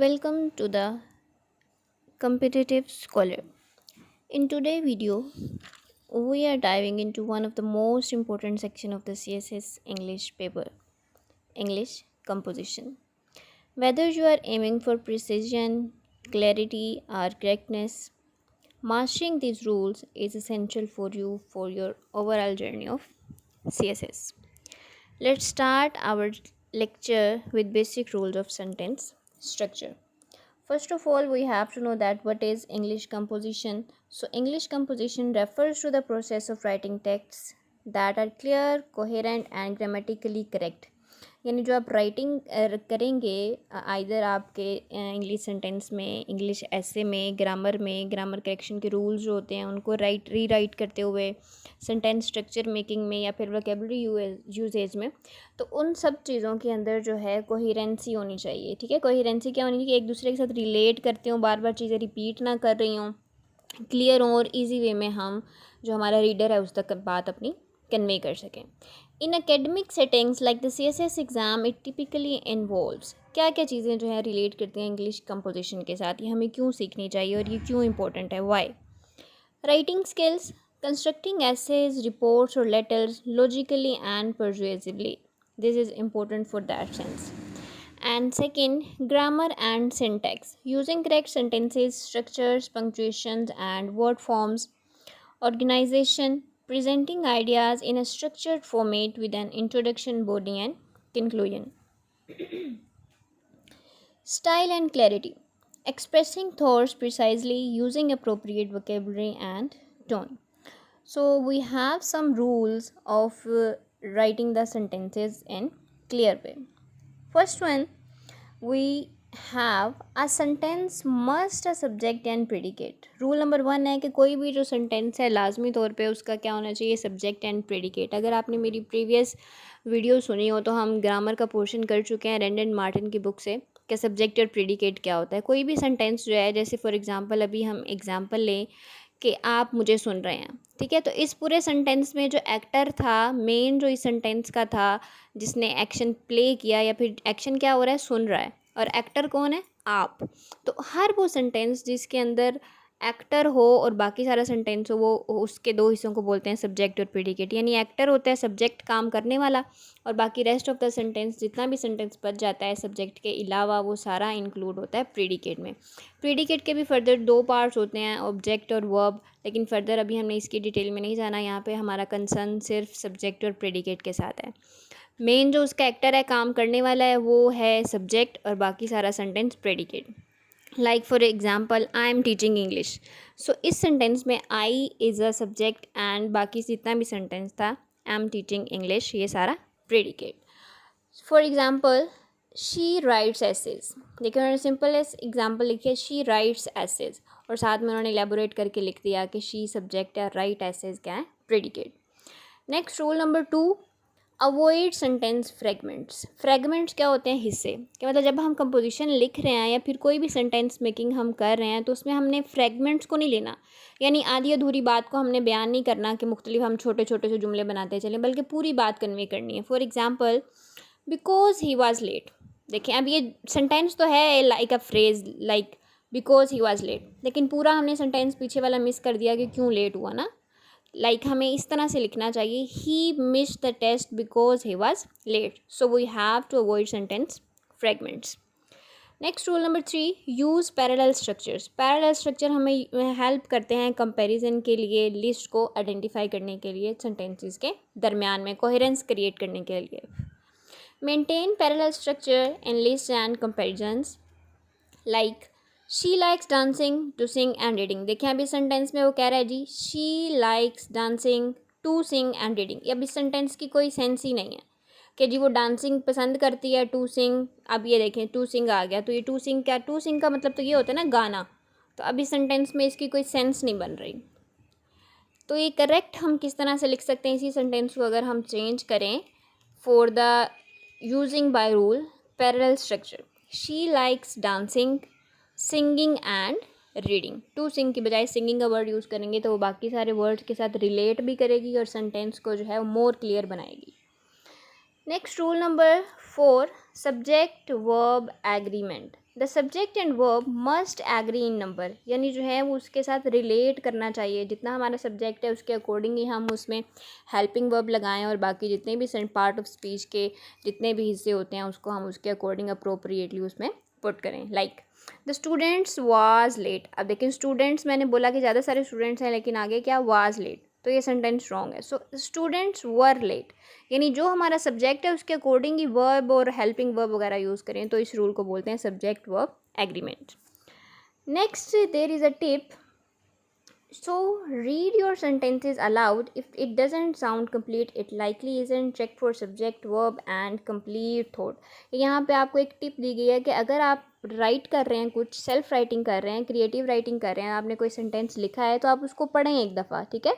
Welcome to the Competitive Scholar. In today's video, we are diving into one of the most important section of the CSS English paper, English composition. Whether you are aiming for precision, clarity, or correctness, mastering these rules is essential for you for your overall journey of CSS. Let's start our lecture with basic rules of sentence structure. First of all, we have to know that what is English composition. So, English composition refers to the process of writing texts that are clear, coherent and grammatically correct. यानी जो आप writing करेंगे either आपके English sentence में, English ऐसे में, grammar correction के rules जो होते हैं उनको रीराइट करते हुए, सेंटेंस स्ट्रक्चर मेकिंग में या फिर वोकेबलरी यूजेज में, तो उन सब चीज़ों के अंदर जो है कोहिरेंसी होनी चाहिए. ठीक है, कोहिरेंसी क्या होनी चाहिए कि एक दूसरे के साथ रिलेट करते हो, बार बार चीज़ें रिपीट ना कर रही हों, क्लियर हों और ईजी वे में हम जो हमारा रीडर है उस तक बात अपनी कन्वे कर सकें. इन academic settings like the CSS exam it typically involves, क्या क्या चीज़ें जो है रिलेट करती हैं इंग्लिश कंपोजिशन के साथ, ये हमें क्यों सीखनी चाहिए और ये क्यों इंपॉर्टेंट है, why. Writing skills, constructing essays, reports or letters logically and persuasively, this is important for that sense. And second, grammar and syntax, using correct sentences, structures, punctuations and word forms. Organization, presenting ideas in a structured format with an introduction, body and conclusion. Style and clarity, expressing thoughts precisely, using appropriate vocabulary and tone. So we have some rules of writing the sentences in clear way. First one, we have a sentence must a subject and predicate. Rule number 1 है कि कोई भी जो sentence है लाजमी तौर पे उसका क्या होना चाहिए, सब्जेक्ट एंड प्रेडिकेट. अगर आपने मेरी प्रीवियस वीडियो सुनी हो तो हम ग्रामर का पोर्शन कर चुके हैं रेंड एंड मार्टिन की बुक से कि सब्जेक्ट और प्रेडिकेट क्या होता है. कोई भी सेंटेंस जो है, जैसे फॉर एग्जांपल अभी हम एग्जांपल लें कि आप मुझे सुन रहे हैं, ठीक है, तो इस पूरे सेंटेंस में जो एक्टर था, मेन जो इस सेंटेंस का था, जिसने एक्शन प्ले किया या फिर एक्शन क्या हो रहा है, सुन रहा है, और एक्टर कौन है, आप. तो हर वो सेंटेंस जिसके अंदर एक्टर हो और बाकी सारा सेंटेंस हो, वो उसके दो हिस्सों को बोलते हैं सब्जेक्ट और प्रेडिकेट. यानी एक्टर होता है सब्जेक्ट काम करने वाला, और बाकी रेस्ट ऑफ द सेंटेंस, जितना भी सेंटेंस बच जाता है सब्जेक्ट के अलावा, वो सारा इंक्लूड होता है प्रेडिकेट में. प्रेडिकेट के भी फर्दर 2 पार्ट्स होते हैं, ऑब्जेक्ट और वर्ब, लेकिन फर्दर अभी हमने इसकी डिटेल में नहीं जाना. यहाँ पे हमारा कंसर्न सिर्फ सब्जेक्ट और प्रेडिकेट के साथ है. मेन जो उसका एक्टर है, काम करने वाला है, वो है सब्जेक्ट और बाकी सारा sentence predicate. Like for example, I am teaching English. So इस सेंटेंस में I is a subject and बाकी जितना भी सेंटेंस था, आई एम टीचिंग इंग्लिश, ये सारा predicate. For example, she writes essays. देखिए उन्होंने सिंपल एग्जाम्पल लिखी है, शी राइट्स एसेज, और साथ में उन्होंने एलेबोरेट करके लिख दिया कि शी सब्जेक्ट है, राइट एसेज क्या है, predicate. Next rule number 2, avoid sentence fragments. Fragments क्या होते हैं, हिस्से. कि मतलब जब हम कंपोजिशन लिख रहे हैं या फिर कोई भी सेंटेंस मेकिंग हम कर रहे हैं तो उसमें हमने फ्रेगमेंट्स को नहीं लेना. यानी आधी अधूरी बात को हमने बयान नहीं करना कि मुख्तलिफ हम छोटे छोटे से जुमले बनाते चलें, बल्कि पूरी बात कन्वे करनी है. For example, because he was late. देखें अब ये सेंटेंस तो है like a phrase, like because he was late, लेकिन पूरा हमने सेंटेंस पीछे वाला मिस कर दिया कि क्यों लेट हुआ ना. लाइक हमें इस तरह से लिखना चाहिए, he missed the test because he was late. So we have to avoid sentence fragments. Next rule number 3, use parallel structures. Parallel structure हमें हेल्प करते हैं कंपैरिजन के लिए, लिस्ट को आइडेंटिफाई करने के लिए, सेंटेंसेस के दरमियान में कोहेरेंस क्रिएट करने के लिए. Maintain parallel structure in list and comparisons. Like she likes dancing to sing and reading. देखिए अभी सेंटेंस में वो कह रहा है जी she likes dancing to sing and reading. अब इस सेंटेंस की कोई सेंस ही नहीं है कि जी वो डांसिंग पसंद करती है, टू सिंग. अब ये देखें टू सिंग आ गया, तो ये टू सिंग क्या, टू सिंग का मतलब तो ये होता है ना गाना. तो अब इस सेंटेंस में इसकी कोई सेंस नहीं बन रही. तो ये करेक्ट हम किस तरह से लिख सकते हैं इसी सेंटेंस को, अगर हम चेंज करें for the using by rule parallel structure. She likes dancing, singing and reading. To sing की बजाय सिंगिंग का वर्ड यूज़ करेंगे तो वो बाकी सारे वर्ड्स के साथ रिलेट भी करेगी और सेंटेंस को जो है वो मोर क्लियर बनाएगी. Next rule number 4. Subject verb agreement. The subject and verb must agree in number, यानी जो है वो उसके साथ रिलेट करना चाहिए। जितना हमारा सब्जेक्ट है उसके अकॉर्डिंग ही हम उसमें हेल्पिंग वर्ब लगाएं, और बाकी जितने भी पार्ट ऑफ स्पीच के जितने भी हिस्से होते हैं उसको हम उसके अकॉर्डिंग अप्रोप्रिएटली उसमें पुट करें। Like the students was late. अब देखिए स्टूडेंट्स, मैंने बोला कि ज़्यादा सारे स्टूडेंट्स हैं, लेकिन आगे क्या वाज लेट, तो ये सेंटेंस रॉन्ग है। सो स्टूडेंट्स वर लेट, यानी जो हमारा सब्जेक्ट है उसके अकॉर्डिंग ही वर्ब और हेल्पिंग वर्ब वगैरह यूज़ करें, तो इस रूल को बोलते हैं subject verb agreement. Next there is a tip. So read your sentences aloud. If it doesn't sound complete, it likely isn't. Check for subject, verb and complete thought. यहाँ पे आपको एक टिप दी गई है कि अगर आप राइट कर रहे हैं, कुछ सेल्फ राइटिंग कर रहे हैं, क्रिएटिव राइटिंग कर रहे हैं, आपने कोई सेंटेंस लिखा है तो आप उसको पढ़ें एक दफ़ा, ठीक है।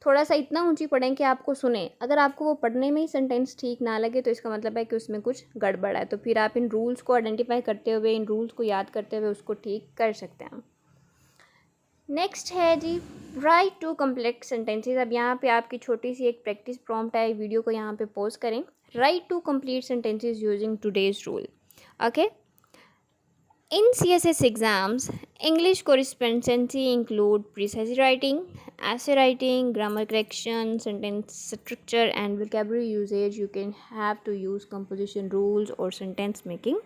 थोड़ा सा इतना ऊंची पढ़ें कि आपको सुने। अगर आपको वो पढ़ने में ही सेंटेंस ठीक ना लगे तो इसका मतलब है कि उसमें कुछ गड़बड़ है, तो फिर आप इन रूल्स को आइडेंटिफाई करते हुए, इन रूल्स को याद करते हुए उसको ठीक कर सकते हैं। नेक्स्ट है जी राइट टू कम्प्लेक्स सेंटेंसेज। अब यहाँ पे आपकी छोटी सी एक प्रैक्टिस प्रॉम्प्ट है, वीडियो को यहाँ पे पॉज करें। Write to complete sentences using today's rule. Okay, in CSS exams English correspondency include precise writing, essay writing, grammar correction, sentence structure and vocabulary usage. You can have to use composition rules or sentence making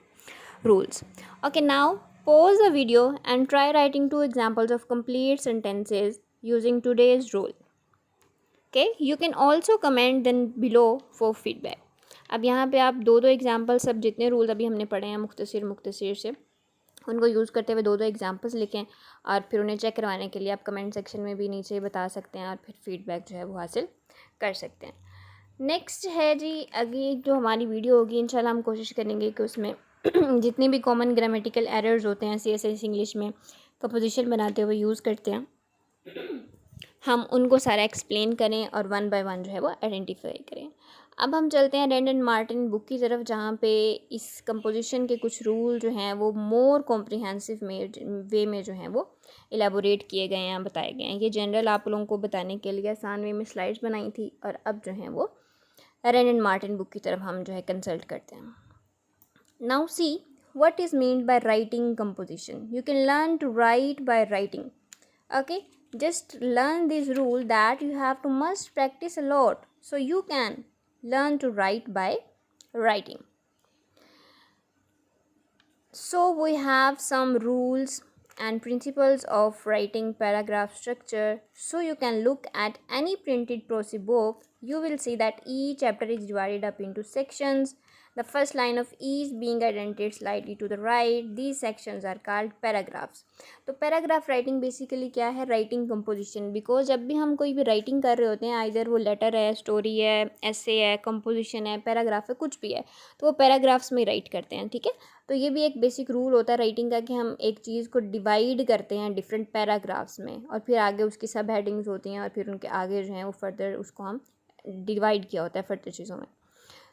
rules. Okay, now pause the video and try writing 2 examples of complete sentences using today's rule. Okay, you can also comment then below for feedback. अब यहाँ पे आप दो example, सब जितने rules अभी हमने पढ़े हैं मुख्तसर से, उनको यूज़ करते हुए दो एग्जाम्पल्स लिखें, और फिर उन्हें चेक करवाने के लिए आप कमेंट सेक्शन में भी नीचे बता सकते हैं, और फिर फीडबैक जो है वो हासिल कर सकते हैं। नेक्स्ट है जी, आगे जो हमारी वीडियो होगी इंशाल्लाह हम कोशिश करेंगे कि उसमें जितने भी कॉमन ग्रामेटिकल एरर्स होते हैं CSS इंग्लिश में कंपोजिशन बनाते हुए यूज़ करते हैं, हम उनको सारा एक्सप्लेन करें और 1 बाय 1 जो है वो आइडेंटिफाई करें। अब हम चलते हैं रैंड एंड मार्टिन बुक की तरफ, जहाँ पे इस कंपोजिशन के कुछ रूल जो हैं वो मोर कॉम्प्रिहेंसिव वे में जो हैं वो एलेबोरेट किए गए हैं, बताए गए हैं। ये जनरल आप लोगों को बताने के लिए आसान वे में स्लाइड्स बनाई थी, और अब जो हैं वो रैंड एंड मार्टिन बुक की तरफ हम जो है कंसल्ट करते हैं। Now see what is meant by writing composition. You can learn to write by writing. Okay, just learn this rule that you have to must practice a lot, so you can learn to write by writing. So we have some rules and principles of writing paragraph structure. So you can look at any printed prose book. You will see that each chapter is divided up into sections. The first line of each being indented slightly to the right. These sections are called paragraphs. तो paragraph writing basically क्या है, writing composition. Because जब भी हम कोई भी writing कर रहे होते हैं, आइदर वो लेटर है, स्टोरी है, ऐसे है, कंपोजिशन है, पैराग्राफ है, कुछ भी है, तो वो पैराग्राफ्स में राइट करते हैं, ठीक है। तो ये भी एक बेसिक रूल होता है राइटिंग का कि हम एक चीज़ को डिवाइड करते हैं डिफरेंट पैराग्राफ्स में, और फिर आगे उसकी सब हेडिंग्स होती हैं, और फिर उनके आगे जो हैं वो फर्दर उसको हम डिवाइड किया होता है फर्दर चीज़ों में।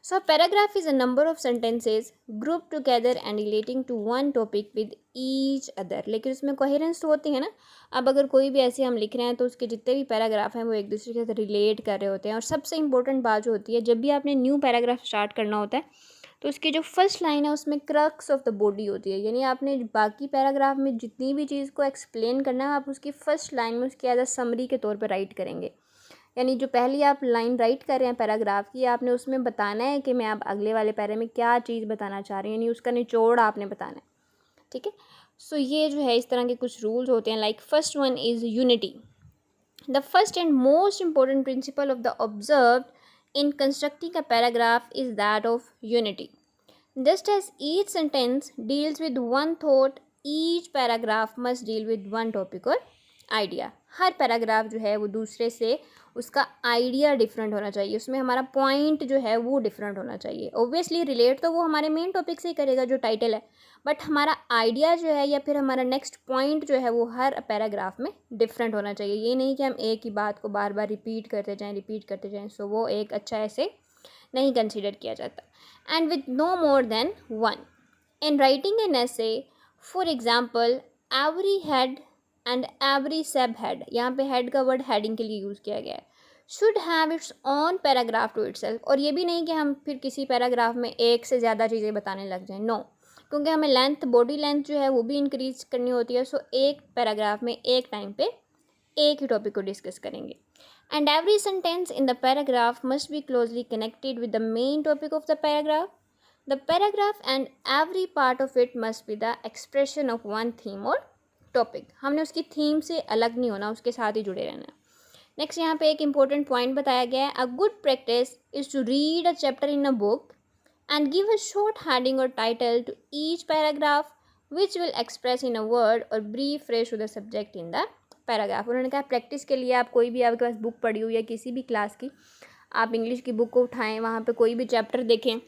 So paragraph is a number of sentences grouped together and relating to one topic with each other. लेकिन उसमें कोहेरेंस तो होती है ना। अब अगर कोई भी ऐसे हम लिख रहे हैं तो उसके जितने भी पैराग्राफ हैं वो एक दूसरे के साथ रिलेट कर रहे होते हैं। और सबसे इंपॉर्टेंट बात जो होती है, जब भी आपने न्यू पैराग्राफ स्टार्ट करना होता है तो उसकी जो फर्स्ट लाइन है उसमें क्रक्स ऑफ द बॉडी होती है, यानी आपने बाकी पैराग्राफ में जितनी भी चीज़ को एक्सप्लेन करना है आप उसकी फर्स्ट लाइन में उसकी एज अ समरी के तौर पर राइट करेंगे। यानी जो पहली आप लाइन राइट कर रहे हैं पैराग्राफ की, आपने उसमें बताना है कि मैं आप अगले वाले पैरे में क्या चीज़ बताना चाह रही हूँ, यानी उसका निचोड़ आपने बताना है, ठीक है। सो ये जो है इस तरह के कुछ रूल्स होते हैं। Like first one is unity. The first and most important principle of the observed in constructing a paragraph is that of unity. Just as each sentence deals with one thought, each paragraph must deal with one topic or idea. Her paragraph जो है वो दूसरे से उसका idea different होना चाहिए, उसमें हमारा पॉइंट जो है वो डिफरेंट होना चाहिए। ओब्वियसली रिलेट तो वो हमारे मेन टॉपिक से ही करेगा जो टाइटल है, बट हमारा आइडिया जो है या फिर हमारा नेक्स्ट पॉइंट जो है वो हर पैराग्राफ में डिफरेंट होना चाहिए। ये नहीं कि हम एक ही बात को बार बार रिपीट करते जाएं, सो वो एक अच्छा ऐसे नहीं कंसिडर किया जाता। And with no more than one. In writing an essay, for example, every head and every sub head, यहाँ पे हेड का वर्ड हेडिंग के लिए यूज़ किया गया है। Should have its own paragraph to itself, और ये भी नहीं कि हम फिर किसी पैराग्राफ में एक से ज़्यादा चीज़ें बताने लग जाएं, नो, क्योंकि हमें लेंथ, बॉडी लेंथ जो है वो भी इंक्रीज करनी होती है। सो एक पैराग्राफ में एक टाइम पे एक ही टॉपिक को डिस्कस करेंगे। And every sentence in the paragraph must be closely connected with the main topic of the paragraph. The paragraph and every part of it must be the expression of one theme और topic. हमने उसकी theme से अलग नहीं होना, उसके साथ ही जुड़े रहना है। नेक्स्ट यहाँ पे एक इंपॉर्टेंट पॉइंट बताया गया है, a good practice is to read a chapter in a book and give a short heading or title to each paragraph which will express in a word or brief phrase to the subject in the paragraph। उन्होंने कहा practice के लिए आप कोई भी, आपके पास book पढ़ी हुई है किसी भी क्लास की, आप इंग्लिश की बुक को उठाएं, वहाँ पे कोई भी चैप्टर देखें,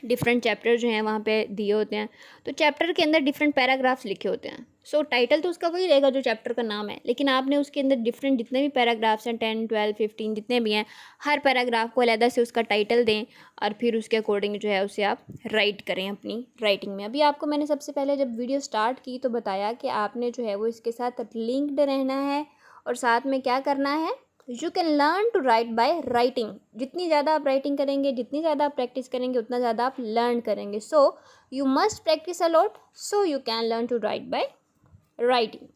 डिफरेंट चैप्टर जो हैं वहाँ पे दिए होते हैं, तो चैप्टर के अंदर डिफरेंट पैराग्राफ्स लिखे होते हैं। सो टाइटल तो उसका वही रहेगा जो चैप्टर का नाम है, लेकिन आपने उसके अंदर डिफरेंट जितने भी पैराग्राफ्स हैं 10, 12, 15 जितने भी हैं, हर पैराग्राफ को अलग से उसका टाइटल दें और फिर उसके अकॉर्डिंग जो है उसे आप राइट करें अपनी राइटिंग में। अभी आपको मैंने सबसे पहले जब वीडियो स्टार्ट की तो बताया कि आपने जो है वो इसके साथ लिंक्ड रहना है और साथ में क्या करना है, you can learn to write by writing. जितनी ज़्यादा आप राइटिंग करेंगे, जितनी ज़्यादा आप प्रैक्टिस करेंगे, उतना ज़्यादा आप लर्न करेंगे। So you must practise a lot so you can learn to write by writing,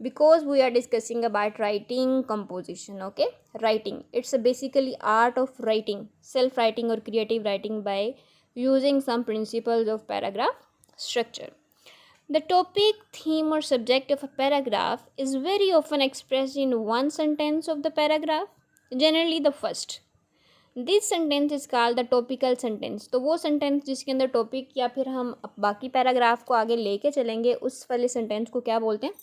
because we are discussing about writing composition. Okay, writing, it's a basically art of writing, self writing or creative writing by using some principles of paragraph structure. The topic, theme or subject of a paragraph is very often expressed in one sentence of the paragraph, generally the first. This sentence is called the topical sentence. तो वो sentence जिसके अंदर topic या फिर हम बाकी paragraph को आगे लेके चलेंगे उस वाले सेंटेंस को क्या बोलते हैं,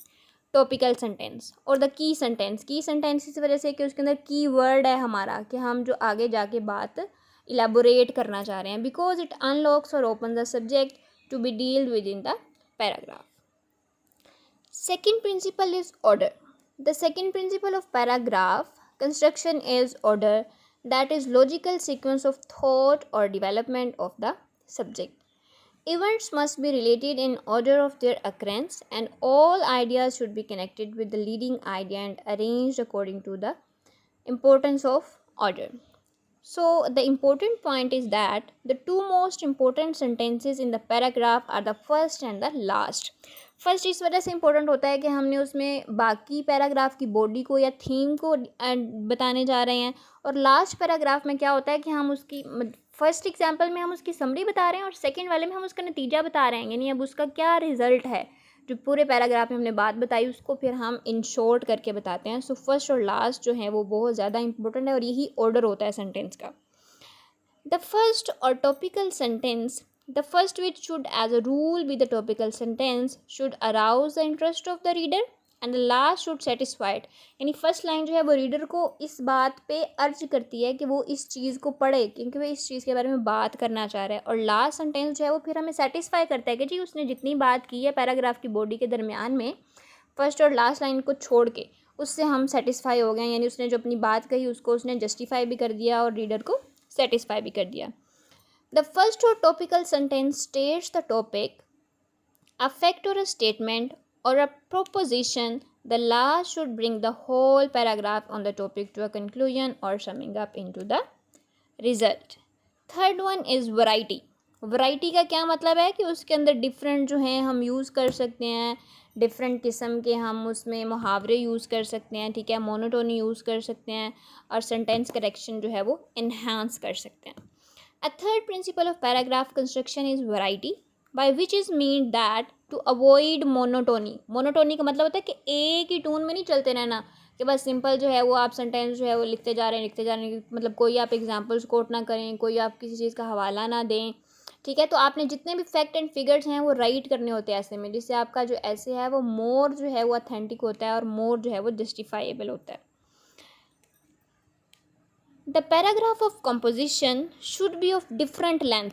टॉपिकल सेंटेंस। और द की सेंटेंस, की सेंटेंस इस वजह से कि उसके अंदर की वर्ड है हमारा, कि हम जो आगे जाके बात इलेबोरेट करना चाह रहे हैं, बिकॉज इट अनलॉक्स और open the subject to be dealt with in the paragraph. Second principle is order. The second principle of paragraph construction is order, that is logical sequence of thought or development of the subject. Events must be related in order of their occurrence and all ideas should be connected with the leading idea and arranged according to the importance of order. So the important point is that the two most important sentences in the paragraph are the first and the last. First इस वजह से important होता है कि हमने उसमें बाकी paragraph की बॉडी को या थीम को बताने जा रहे हैं, और लास्ट पैराग्राफ में क्या होता है कि हम उसकी फर्स्ट एग्जांपल में हम उसकी समरी बता रहे हैं और सेकंड वाले में हम उसका नतीजा बता रहे हैं, यानी अब उसका क्या रिजल्ट है, जो पूरे पैराग्राफ में हमने बात बताई उसको फिर हम इन शॉर्ट करके बताते हैं। सो फर्स्ट और लास्ट जो है वो बहुत ज़्यादा इंपॉर्टेंट है और यही ऑर्डर होता है सेंटेंस का। द फर्स्ट और topical sentence, the first, which should as a rule be the topical sentence, should arouse the interest of the reader and the last should satisfy it। यानी first line जो है वो reader को इस बात पे अर्ज करती है कि वो इस चीज़ को पढ़े, क्योंकि वो इस चीज़ के बारे में बात करना चाह रहा है, और लास्ट सेंटेंस जो है वो फिर हमें सेटिस्फाई करता है कि जी उसने जितनी बात की है पैराग्राफ की बॉडी के दरमियान में, फर्स्ट और लास्ट लाइन को छोड़ के उससे हम सेटिस्फाई हो गए, यानी उसने जो अपनी बात कही उसको उसने जस्टिफाई भी कर दिया और रीडर को सेटिस्फाई भी कर दिया। The first or topical sentence states the topic, a fact or a statement or a proposition. The last should bring the whole paragraph on the topic to a conclusion or summing up into the result. Third one is variety. Variety का क्या मतलब है कि उसके अंदर different जो हैं हम यूज़ कर सकते हैं, डिफरेंट किस्म के हम उसमें मुहावरे यूज़ कर सकते हैं, ठीक है, मोनोटोनी यूज़ कर सकते हैं और सेंटेंस करेक्शन जो है वो इन्हांस कर सकते हैं। A third principle of paragraph construction is variety, by which is mean that to avoid monotony. Monotony का मतलब होता है कि एक ही टून में नहीं चलते रहना, कि बस सिंपल जो है वो आप सेंटेंस जो है वो लिखते जा रहे हैं, मतलब कोई आप एग्जांपल्स कोट ना करें, कोई आप किसी चीज़ का हवाला ना दें, ठीक है। तो आपने जितने भी फैक्ट एंड फिगर्स हैं वो राइट करने होते हैं ऐसे में, जिससे आपका जो ऐसे है वो मोर जो है वो ऑथेंटिक होता है और मोर जो है वो जस्टिफाइबल होता है। The paragraph of composition should be of different length,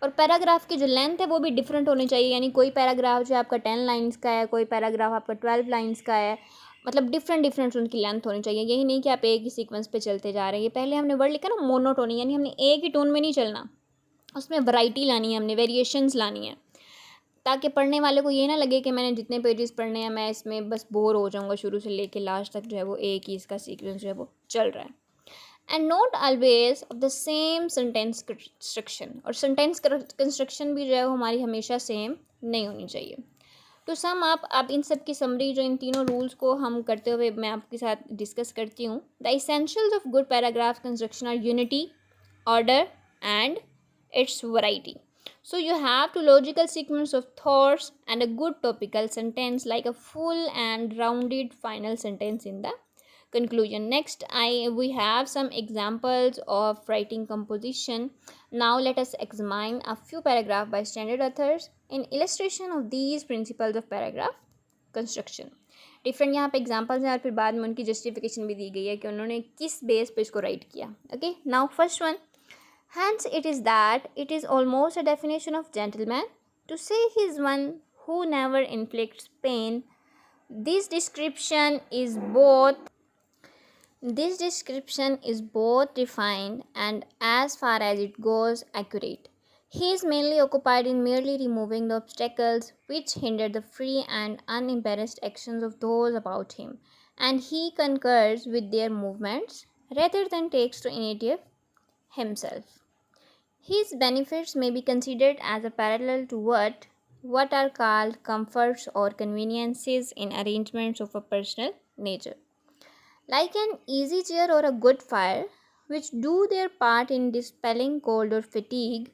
और पैराग्राफ की जो लेंथ है वो भी डिफरेंट होनी चाहिए, यानी कोई पैराग्राफ जो आपका 10 लाइन्स का है, कोई पैराग्राफ आपका 12 लाइन्स का है, मतलब डिफरेंट उनकी लेंथ होनी चाहिए। यही नहीं कि आप एक ही सीक्वेंस पे चलते जा रहे हैं। पहले हमने वर्ड लिखा ना मोनोटोनी, यानी हमने एक ही टोन में नहीं चलना, उसमें वैरायटी लानी है, हमने वेरिएशंस लानी है, ताकि पढ़ने वाले को ये ना लगे कि मैंने जितने पेजेस पढ़ने हैं मैं इसमें बस बोर हो जाऊँगा, शुरू से लेके लास्ट तक जो है वो एक ही इसका सीक्वेंस जो है वो चल रहा है। And not always of the same sentence construction, और सेंटेंस कंस्ट्रक्शन भी जो है वो हमारी हमेशा सेम नहीं होनी चाहिए। तो सम आप इन सब की समरी जो इन तीनों रूल्स को हम करते हुए मैं आपके साथ डिस्कस करती हूँ। The essentials of good paragraph construction are unity, order, and its variety. So you have to logical sequence of thoughts and a good topical sentence like a full and rounded final sentence in the conclusion. Next, we have some examples of writing composition. Now let us examine a few paragraphs by standard authors in illustration of these principles of paragraph construction. Different यहाँ पे examples हैं और फिर बाद में उनकी justification भी दी गई है कि उन्होंने किस बेस पे इसको राइट किया. Okay, now first one. Hence it is that it is almost a definition of gentleman to say he is one who never inflicts pain. This description is both refined and, as far as it goes, accurate. He is mainly occupied in merely removing the obstacles which hinder the free and unembarrassed actions of those about him, and he concurs with their movements rather than takes to initiative himself. His benefits may be considered as a parallel to what are called comforts or conveniences in arrangements of a personal nature. Like an easy chair or a good fire, which do their part in dispelling cold or fatigue,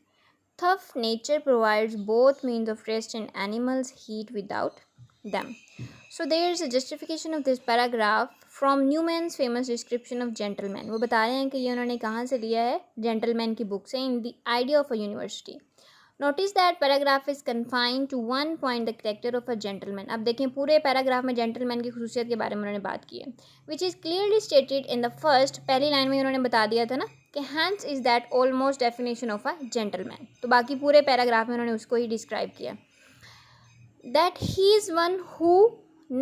thus nature provides both means of rest and animals heat without them. So there is a justification of this paragraph from Newman's famous description of gentleman. वो बता रहे हैं कि ये उन्होंने कहाँ से लिया है, जेंटलमैन की बुक से, in the idea of a university. Notice that paragraph is confined to one point the character of a gentleman. अब देखें पूरे पैराग्राफ में जेंटलमैन की खसूसियत के बारे में उन्होंने बात की है, which is clearly stated in the first. पहली लाइन में उन्होंने बता दिया था ना कि hence is that almost definition of a gentleman. तो बाकी पूरे पैराग्राफ में उन्होंने उसको ही डिस्क्राइब किया, that he is one who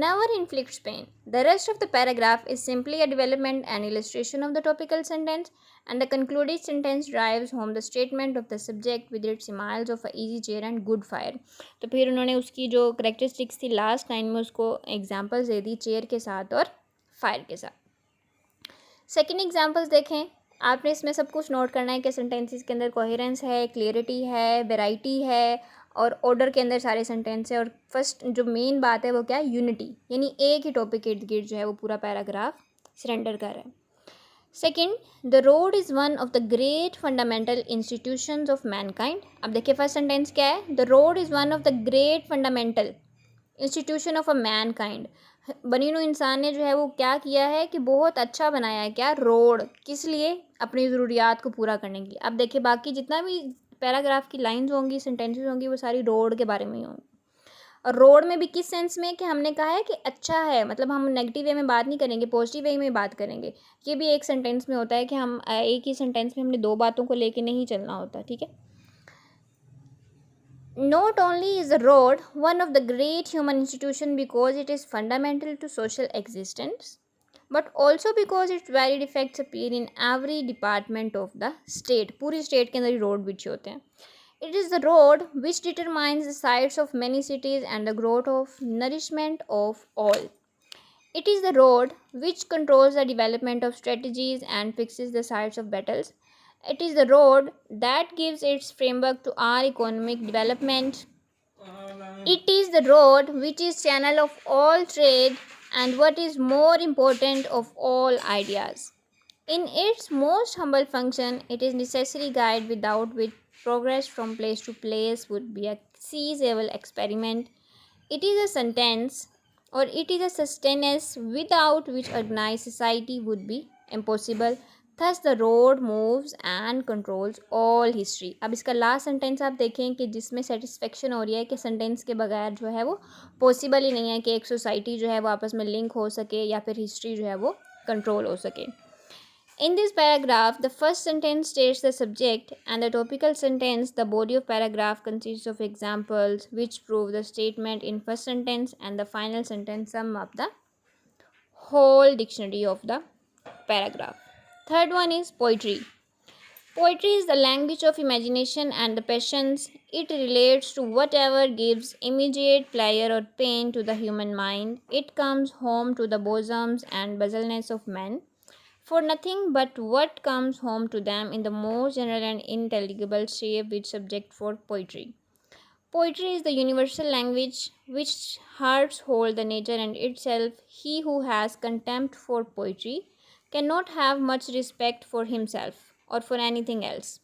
never inflicts pain. The rest of the paragraph is simply a development and illustration of the topical sentence, and the concluded sentence drives home the statement of the subject with its similes of a easy chair and good fire. तो फिर उन्होंने उसकी जो characteristics थी last line में उसको examples दे दी chair के साथ और फायर के साथ. सेकेंड एग्जाम्पल्स देखें. आपने इसमें सब कुछ नोट करना है कि सेंटेंसेस के अंदर कोहेरेंस है, क्लियरिटी है, वेराइटी है और ऑर्डर के अंदर सारे सेंटेंस है. और फर्स्ट जो मेन बात है वो क्या है, यूनिटी, यानी एक ही टॉपिक के इर्द गिर्द जो है वो पूरा पैराग्राफ सरेंडर कर रहा है. Second, the road is one of the great fundamental institutions of mankind. अब देखिए फर्स्ट सेंटेंस क्या है, the road is one of the great fundamental institution of a mankind. बनीनो इंसान ने जो है वो क्या किया है कि बहुत अच्छा बनाया है, क्या, रोड. किस लिए, अपनी ज़रूरियात को पूरा करने के लिए. अब देखिए बाकी जितना भी पैराग्राफ की लाइंस होंगी, सेंटेंसेस होंगी, वो सारी रोड के बारे में ही होंगी. और रोड में भी किस सेंस में कि हमने कहा है कि अच्छा है, मतलब हम नेगेटिव वे में बात नहीं करेंगे, पॉजिटिव वे में बात करेंगे. ये भी एक सेंटेंस में होता है कि हम एक ही सेंटेंस में हमने दो बातों को लेके नहीं चलना होता. ठीक है. Not only is the road one of the great human institutions because it is fundamental to social existence, but also because its varied effects appear in every department of the state. पूरी state के अंदर road बिछे होते हैं. It is the road which determines the sites of many cities and the growth of nourishment of all. It is the road which controls the development of strategies and fixes the sites of battles. It is the road that gives its framework to our economic development. It is the road which is channel of all trade and, what is more important, of all ideas. In its most humble function, it is necessary guide without which progress from place to place would be a seizable experiment. It is a sentence, or it is a sustenance without which organized society would be impossible. Thus the road moves and controls all history. अब इसका last sentence आप देखें कि जिसमें satisfaction हो रही है कि सेंटेंस के बगैर जो है वो पॉसिबल ही नहीं है कि एक सोसाइटी जो है वो आपस में लिंक हो सके या फिर हिस्ट्री जो है वो कंट्रोल हो सके. In this paragraph, the first sentence states the subject, and the topical sentence, the body of paragraph, consists of examples which prove the statement in first sentence, and the final sentence sum up the whole dictionary of the paragraph. Third one is poetry. Poetry is the language of imagination and the passions. It relates to whatever gives immediate pleasure or pain to the human mind. It comes home to the bosoms and bustleness of men, for nothing but what comes home to them in the most general and intelligible shape which subject for poetry. Poetry is the universal language which hearts hold the nature and itself. He who has contempt for poetry cannot have much respect for himself or for anything else.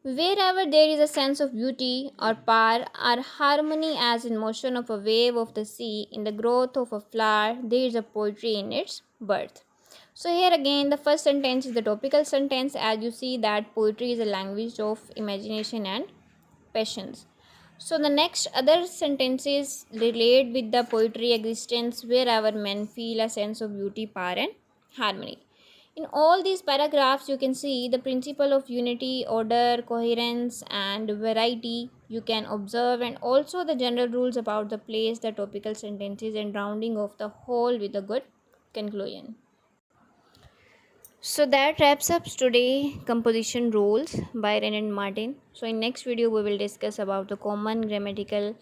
Wherever there is a sense of beauty or power or harmony, as in motion of a wave of the sea, in the growth of a flower, there is a poetry in its birth. So here again, the first sentence is the topical sentence. As you see that poetry is a language of imagination and passions. So the next other sentences relate with the poetry existence wherever men feel a sense of beauty, power, and harmony. In all these paragraphs, you can see the principle of unity, order, coherence, and variety you can observe, and also the general rules about the place, the topical sentences, and rounding off the whole with a good conclusion. So that wraps up today composition rules by Renan Martin. So in next video we will discuss about the common grammatical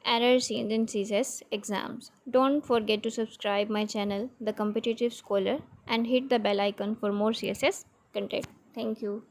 errors in CSS exams. Don't forget to subscribe my channel The Competitive Scholar and hit the bell icon for more CSS content. Thank you.